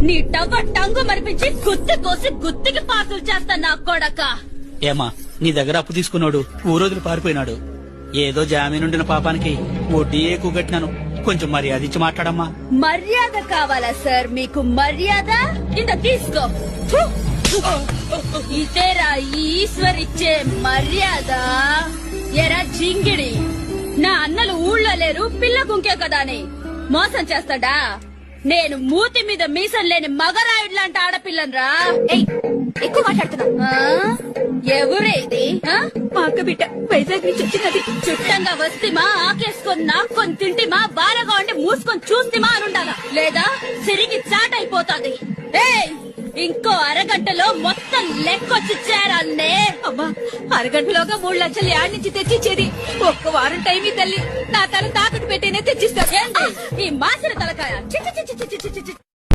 నీ టవ్వ టంగు మరిపించి గుత్తి కోసి గుత్తికి పాసులు చేస్తా నా కొడక. ఏమా నీ దగ్గర అప్పు తీసుకున్నాడు ఊరోజులు పారిపోయినాడు. ఏదో జామీనుండిన పాపానికి వడ్డీ ఎక్కువ కట్టినాను. కొంచెం మర్యాద ఇచ్చి మాట్లాడమ్మా. మర్యాద కావాలా సార్ మీకు? మర్యాద ఇంత తీసుకో. ఫు! ఇదేరా ఈశ్వర్ ఇచ్చే మర్యాద. ఎరా జింగిడి, నా అన్నలు ఊళ్ళో లేరు, పిల్ల గుంకే కదా అని మోసం చేస్తాడా? నేను మూతి మీద మీసం లేని మగరాయుడు లాంటి ఆడపిల్లనరా. ఎక్కువ మాట్లాడుతున్నా. ఎవరే ఇది? మా అక్క బిడ్డ వైజాగ్ నుంచి వచ్చినది. చుట్టంగా వస్తేమా ఆకేసుకొని నాక్కొని తింటిమా బారగా ఉండి మూసుకొని చూస్తేమా అని ఉండాలా, లేదా సిరికి చాటైపోతాది. ఇంకో అరగంటలో మొత్తం లెక్కొచ్చి చేరాలనే. అమ్మా, అరగంటలోగా 3 లక్షలు యాడ్ నుంచి తెచ్చిచ్చేది. ఒక్క వారం టైం ఈ తల్లి. నా తల తాకట్టు పెట్టేనే తెచ్చిస్తా. ఈ మాసిన తలకాయ చి చి చి చి చి చి చి.